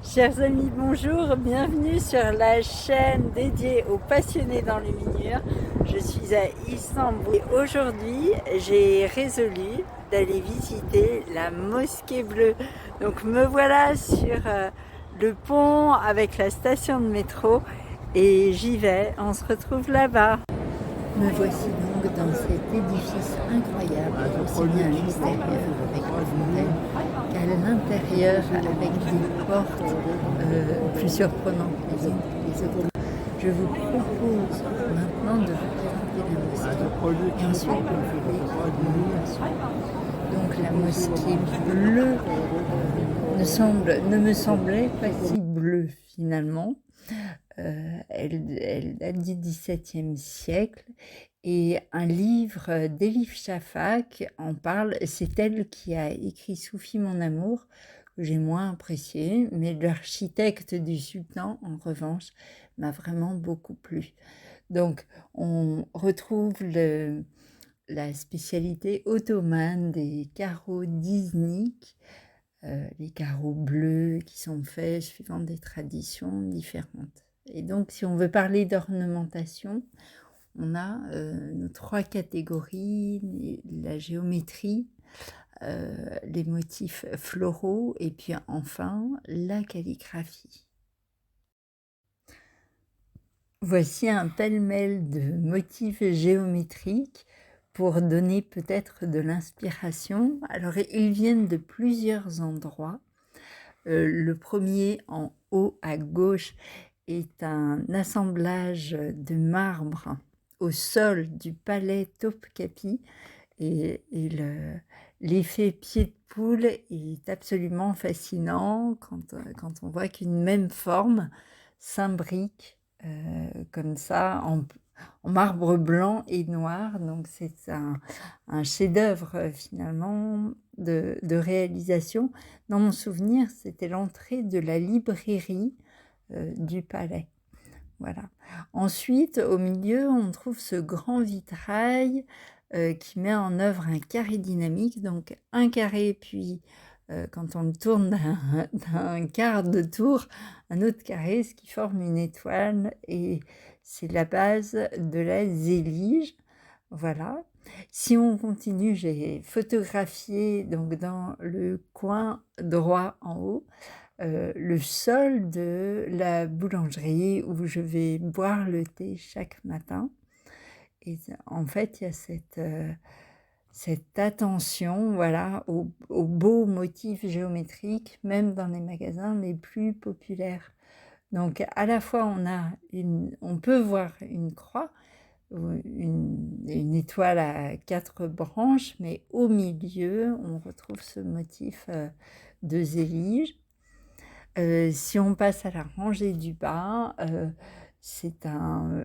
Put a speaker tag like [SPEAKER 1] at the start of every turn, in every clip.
[SPEAKER 1] Chers amis, bonjour, bienvenue sur la chaîne dédiée aux passionnés d'enluminure. Je suis à Istanbul et aujourd'hui j'ai résolu d'aller visiter la mosquée bleue. Donc me voilà sur le pont avec la station de métro et j'y vais, on se retrouve là-bas. Me voici donc dans cet édifice incroyable, aussi bien à l'extérieur avec la fontaine qu'à l'intérieur avec des portes plus surprenantes les unes que les autres. Je vous propose maintenant de vous présenter la mosquée et ensuite de vous parler de l'illumination. Donc la mosquée bleue ne me semblait pas si bleue finalement. Elle date du XVIIe siècle et un livre d'Elif Shafak en parle. C'est elle qui a écrit Soufi mon amour, que j'ai moins apprécié, mais l'architecte du sultan, en revanche, m'a vraiment beaucoup plu. Donc, on retrouve la spécialité ottomane des carreaux d'Iznik, les carreaux bleus qui sont faits suivant des traditions différentes. Et donc, si on veut parler d'ornementation, on a nos trois catégories, la géométrie, les motifs floraux et puis enfin la calligraphie. Voici un pêle-mêle de motifs géométriques pour donner peut-être de l'inspiration. Alors, ils viennent de plusieurs endroits. Le premier en haut à gauche est un assemblage de marbre au sol du palais Topkapi et l'effet pied de poule est absolument fascinant quand on voit qu'une même forme s'imbrique comme ça en marbre blanc et noir. Donc c'est un chef-d'œuvre finalement de réalisation. Dans mon souvenir, c'était l'entrée de la librairie du palais. Voilà. Ensuite, au milieu, on trouve ce grand vitrail qui met en œuvre un carré dynamique. Donc un carré, puis quand on le tourne d'un quart de tour, un autre carré, ce qui forme une étoile. Et c'est la base de la zélige. Voilà. Si on continue, j'ai photographié donc dans le coin droit en haut le sol de la boulangerie où je vais boire le thé chaque matin. Et en fait, il y a cette attention voilà, aux beaux motifs géométriques, même dans les magasins les plus populaires. Donc à la fois, on peut voir une croix, une étoile à 4 branches, mais au milieu, on retrouve ce motif de zélige. Si on passe à la rangée du bas, c'est un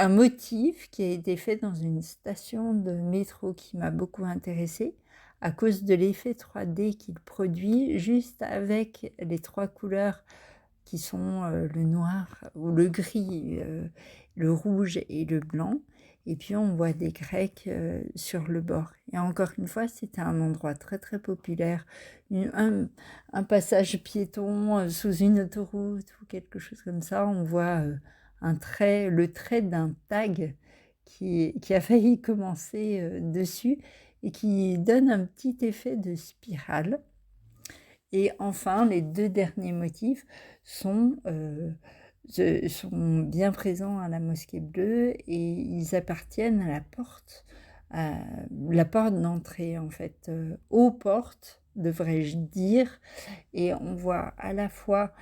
[SPEAKER 1] motif qui a été fait dans une station de métro qui m'a beaucoup intéressée à cause de l'effet 3D qu'il produit juste avec les trois couleurs qui sont le noir ou le gris, le rouge et le blanc. Et puis on voit des Grecs sur le bord. Et encore une fois, c'était un endroit très très populaire, un passage piéton sous une autoroute ou quelque chose comme ça. On voit le trait d'un tag qui a failli commencer dessus et qui donne un petit effet de spirale. Et enfin, les deux derniers motifs sont bien présents à la mosquée bleue et ils appartiennent à la porte d'entrée en fait, aux portes, devrais-je dire. Et on voit à la fois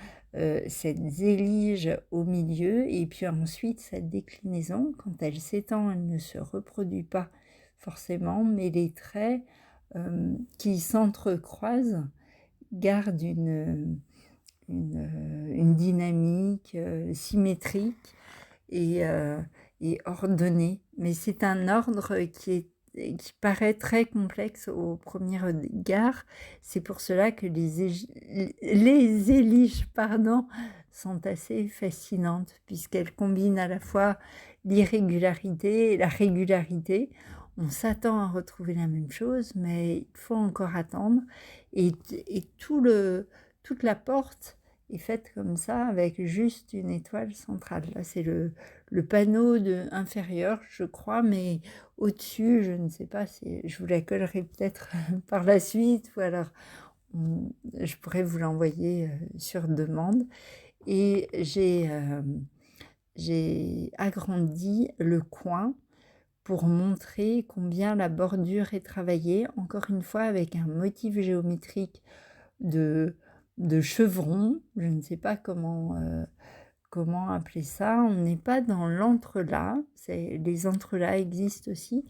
[SPEAKER 1] cette zélige au milieu et puis ensuite cette déclinaison. Quand elle s'étend, elle ne se reproduit pas forcément, mais les traits qui s'entrecroisent garde une dynamique symétrique et ordonnée. Mais c'est un ordre qui paraît très complexe au premier regard. C'est pour cela que les éliges sont assez fascinantes, puisqu'elles combinent à la fois l'irrégularité et la régularité. On s'attend à retrouver la même chose, mais il faut encore attendre. Et tout toute la porte est faite comme ça, avec juste une étoile centrale. Là, c'est le panneau inférieur, je crois, mais au-dessus, je ne sais pas, je vous la collerai peut-être par la suite, ou alors je pourrais vous l'envoyer sur demande. Et j'ai agrandi le coin pour montrer combien la bordure est travaillée, encore une fois avec un motif géométrique de chevron. Je ne sais pas comment appeler ça. On n'est pas dans l'entrelacs, les entrelacs existent aussi,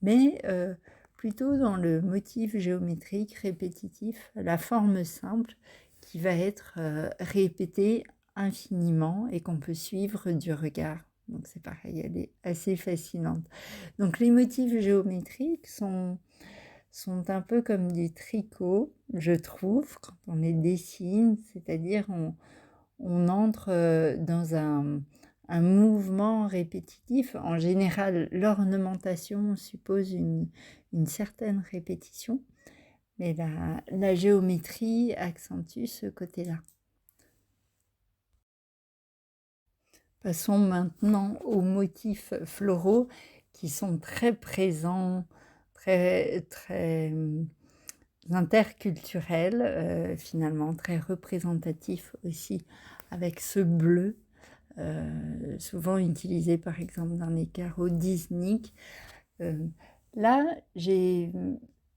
[SPEAKER 1] mais plutôt dans le motif géométrique répétitif, la forme simple qui va être répétée infiniment et qu'on peut suivre du regard. Donc c'est pareil, elle est assez fascinante. Donc les motifs géométriques sont un peu comme du tricot, je trouve, quand on les dessine, c'est-à-dire on entre dans un mouvement répétitif. En général, l'ornementation suppose une certaine répétition, mais la géométrie accentue ce côté-là. Passons maintenant aux motifs floraux qui sont très présents, très, très interculturels, finalement, très représentatifs aussi, avec ce bleu, souvent utilisé par exemple dans les carreaux Disney. Là, j'ai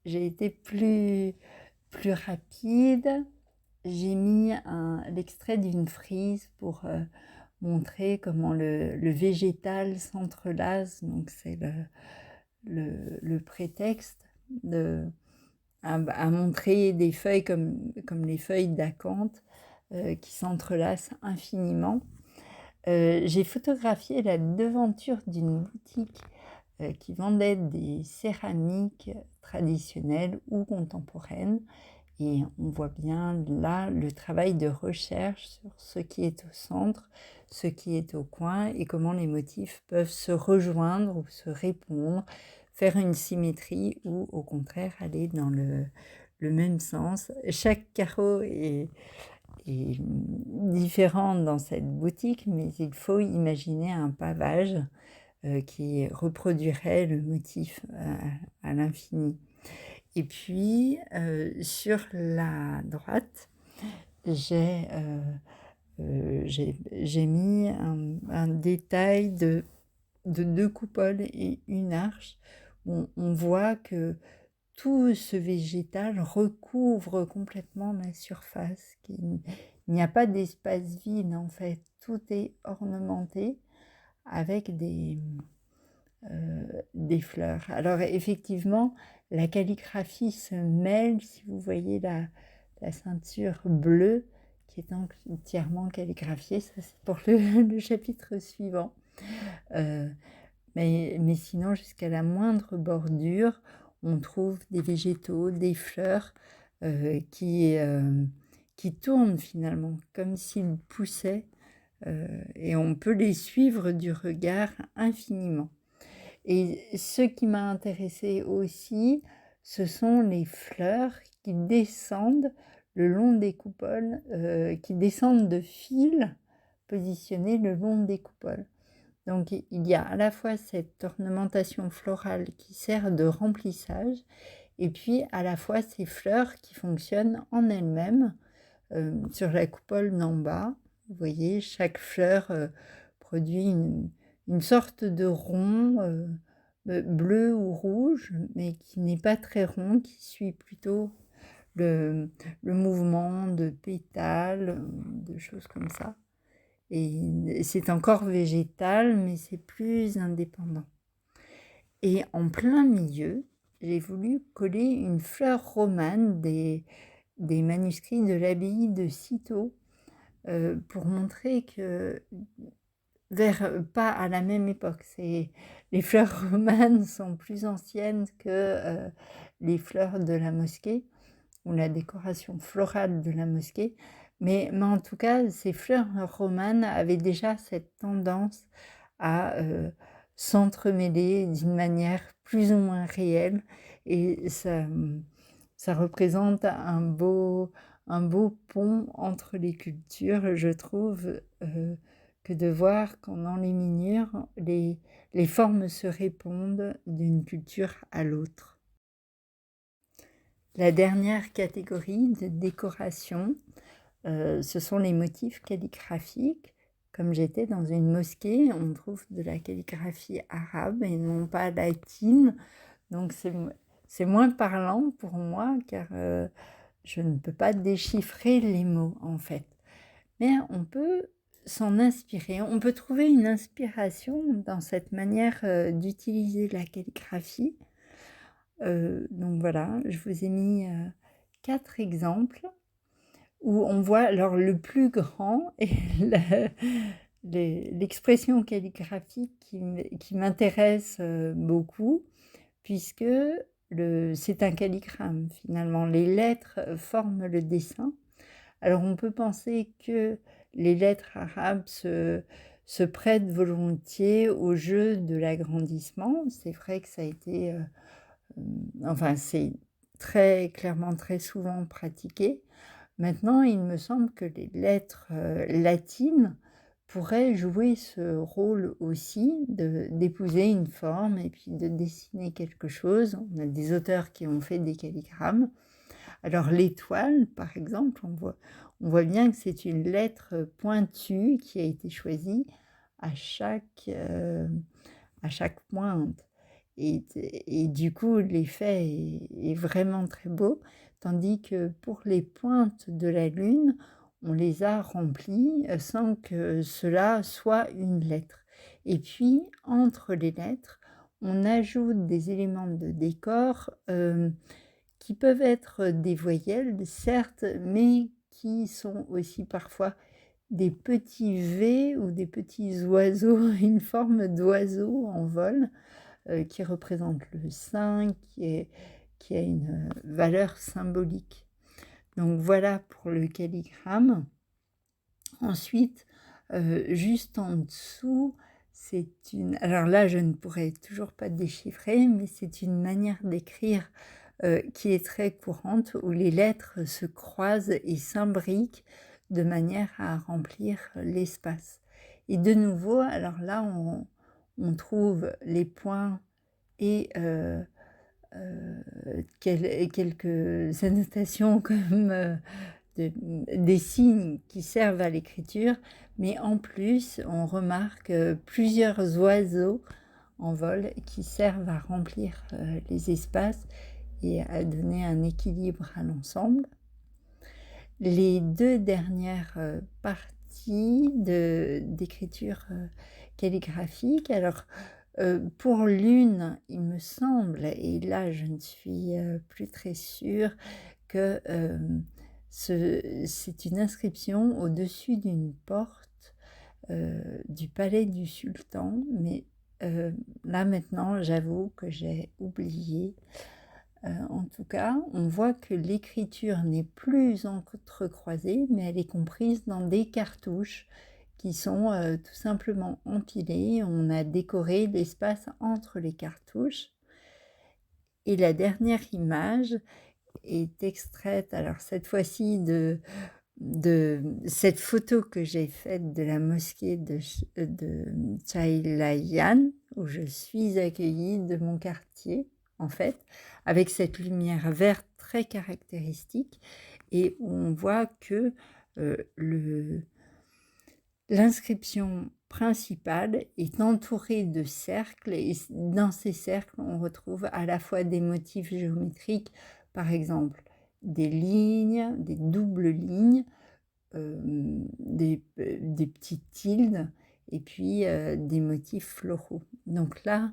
[SPEAKER 1] été plus rapide. J'ai mis l'extrait d'une frise pour montrer comment le végétal s'entrelace. Donc c'est le prétexte à montrer des feuilles comme les feuilles d'acanthe qui s'entrelacent infiniment. J'ai photographié la devanture d'une boutique qui vendait des céramiques traditionnelles ou contemporaines. Et on voit bien là le travail de recherche sur ce qui est au centre, ce qui est au coin et comment les motifs peuvent se rejoindre ou se répondre, faire une symétrie ou au contraire aller dans le même sens. Chaque carreau est différent dans cette boutique, mais il faut imaginer un pavage qui reproduirait le motif à l'infini. Et puis, sur la droite, j'ai mis un détail de 2 coupoles et une arche. On voit que tout ce végétal recouvre complètement la surface. Il n'y a pas d'espace vide, en fait. Tout est ornementé avec des fleurs. Alors effectivement, la calligraphie se mêle, si vous voyez la ceinture bleue qui est entièrement calligraphiée, ça c'est pour le chapitre suivant. Mais sinon, jusqu'à la moindre bordure, on trouve des végétaux, des fleurs qui tournent finalement, comme s'ils poussaient, et on peut les suivre du regard infiniment. Et ce qui m'a intéressée aussi, ce sont les fleurs qui descendent le long des coupoles, qui descendent de fils positionnés le long des coupoles. Donc il y a à la fois cette ornementation florale qui sert de remplissage, et puis à la fois ces fleurs qui fonctionnent en elles-mêmes sur la coupole d'en bas. Vous voyez, chaque fleur produit une sorte de rond bleu ou rouge, mais qui n'est pas très rond, qui suit plutôt le mouvement de pétales, de choses comme ça. Et c'est encore végétal, mais c'est plus indépendant. Et en plein milieu, j'ai voulu coller une fleur romane des manuscrits de l'abbaye de Cîteaux pour montrer que pas à la même époque. Les fleurs romanes sont plus anciennes que les fleurs de la mosquée ou la décoration florale de la mosquée. Mais en tout cas, ces fleurs romanes avaient déjà cette tendance à s'entremêler d'une manière plus ou moins réelle. Et ça représente un beau un beau pont entre les cultures, je trouve, que de voir qu'en enluminure, les formes se répondent d'une culture à l'autre. La dernière catégorie de décoration, ce sont les motifs calligraphiques. Comme j'étais dans une mosquée, on trouve de la calligraphie arabe et non pas latine, donc c'est moins parlant pour moi car je ne peux pas déchiffrer les mots en fait. Mais on peut s'en inspirer, on peut trouver une inspiration dans cette manière d'utiliser la calligraphie. Donc voilà, je vous ai mis 4 exemples où on voit alors le plus grand et l'expression calligraphique qui m'intéresse beaucoup, puisque c'est un calligramme finalement. Les lettres forment le dessin. Alors on peut penser que les lettres arabes se prêtent volontiers au jeu de l'agrandissement. C'est vrai que ça a été, enfin c'est très clairement, très souvent pratiqué. Maintenant, il me semble que les lettres latines pourraient jouer ce rôle aussi d'épouser une forme et puis de dessiner quelque chose. On a des auteurs qui ont fait des calligrammes. Alors l'étoile, par exemple, on voit bien que c'est une lettre pointue qui a été choisie à chaque pointe. Et du coup, l'effet est vraiment très beau, tandis que pour les pointes de la lune, on les a remplies sans que cela soit une lettre. Et puis, entre les lettres, on ajoute des éléments de décor qui peuvent être des voyelles, certes, mais qui sont aussi parfois des petits V ou des petits oiseaux, une forme d'oiseau en vol qui représente le saint, qui a une valeur symbolique. Donc voilà pour le calligramme. Ensuite, juste en dessous, alors là, je ne pourrais toujours pas déchiffrer, mais c'est une manière d'écrire qui est très courante, où les lettres se croisent et s'imbriquent de manière à remplir l'espace. Et de nouveau, alors là, on trouve les points et quelques annotations comme des signes qui servent à l'écriture, mais en plus, on remarque plusieurs oiseaux en vol qui servent à remplir les espaces et à donner un équilibre à l'ensemble. Les 2 dernières parties d'écriture calligraphique, alors pour l'une, il me semble, et là je ne suis plus très sûre, que c'est une inscription au-dessus d'une porte du palais du sultan, mais là maintenant j'avoue que j'ai oublié. En tout cas, on voit que l'écriture n'est plus entrecroisée, mais elle est comprise dans des cartouches qui sont tout simplement empilées. On a décoré l'espace entre les cartouches. Et la dernière image est extraite, alors cette fois-ci de cette photo que j'ai faite de la mosquée de Chailayan, où je suis accueillie de mon quartier, en fait, avec cette lumière verte très caractéristique, et où on voit que l'inscription principale est entourée de cercles, et dans ces cercles, on retrouve à la fois des motifs géométriques, par exemple des lignes, des doubles lignes, des petites tildes, et puis des motifs floraux. Donc là,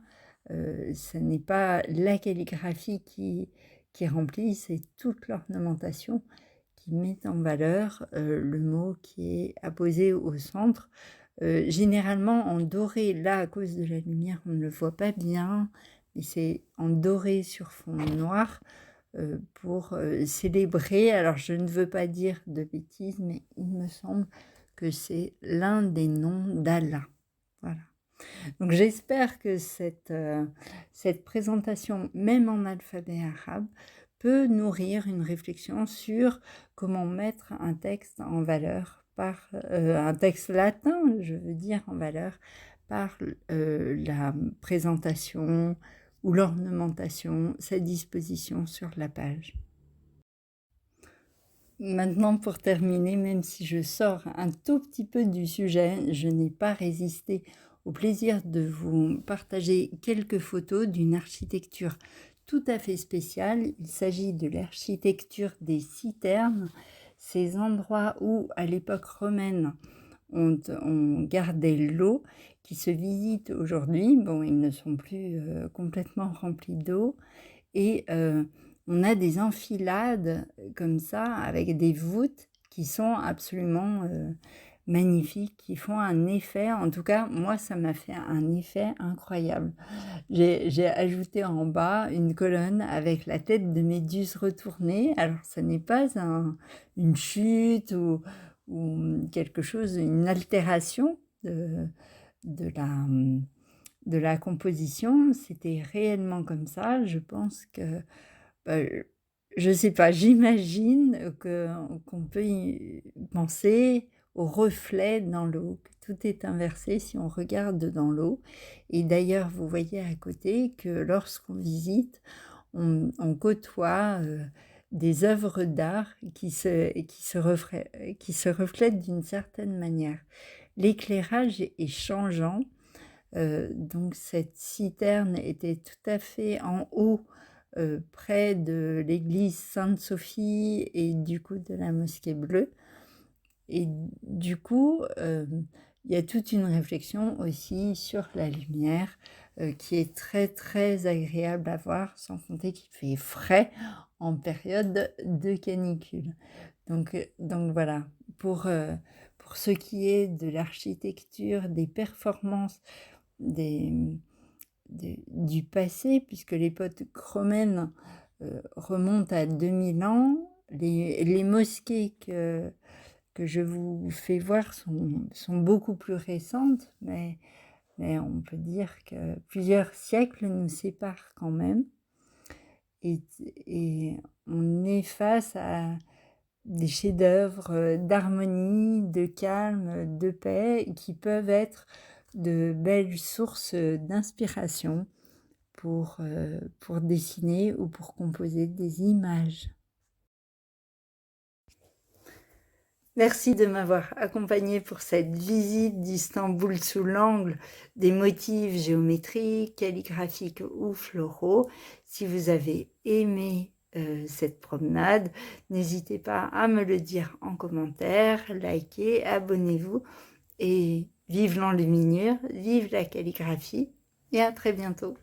[SPEAKER 1] ce n'est pas la calligraphie qui remplit, c'est toute l'ornementation qui met en valeur le mot qui est apposé au centre. Généralement en doré, là à cause de la lumière on ne le voit pas bien, mais c'est en doré sur fond noir pour célébrer, alors je ne veux pas dire de bêtises, mais il me semble que c'est l'un des noms d'Allah. Voilà. Donc j'espère que cette présentation, même en alphabet arabe, peut nourrir une réflexion sur comment mettre un texte en valeur par un texte latin, je veux dire, en valeur par la présentation ou l'ornementation, sa disposition sur la page. Maintenant, pour terminer, même si je sors un tout petit peu du sujet, je n'ai pas résisté au plaisir de vous partager quelques photos d'une architecture tout à fait spéciale. Il s'agit de l'architecture des citernes, ces endroits où, à l'époque romaine, on gardait l'eau, qui se visitent aujourd'hui. Bon, ils ne sont plus complètement remplis d'eau. Et on a des enfilades comme ça, avec des voûtes qui sont absolument magnifiques, qui font un effet, en tout cas, moi, ça m'a fait un effet incroyable. J'ai ajouté en bas une colonne avec la tête de Méduse retournée. Alors, ce n'est pas une chute ou quelque chose, une altération de la composition, c'était réellement comme ça. Je pense que, bah, je sais pas, j'imagine qu'on peut y penser au reflet dans l'eau, que tout est inversé si on regarde dans l'eau. Et d'ailleurs, vous voyez à côté que lorsqu'on visite, on côtoie des œuvres d'art qui se reflètent d'une certaine manière. L'éclairage est changeant. Donc cette citerne était tout à fait en haut, près de l'église Sainte-Sophie et du coup de la mosquée bleue. Et du coup, il y a toute une réflexion aussi sur la lumière, qui est très très agréable à voir, sans compter qu'il fait frais en période de canicule. Donc voilà, pour ce qui est de l'architecture, des performances du passé, puisque l'époque romaine remonte à 2000 ans. Les mosquées que je vous fais voir sont beaucoup plus récentes, mais on peut dire que plusieurs siècles nous séparent quand même. Et on est face à des chefs-d'œuvre d'harmonie, de calme, de paix, qui peuvent être de belles sources d'inspiration pour dessiner ou pour composer des images. Merci de m'avoir accompagné pour cette visite d'Istanbul sous l'angle des motifs géométriques, calligraphiques ou floraux. Si vous avez aimé cette promenade, n'hésitez pas à me le dire en commentaire, likez, abonnez-vous et vive l'enluminure, vive la calligraphie et à très bientôt.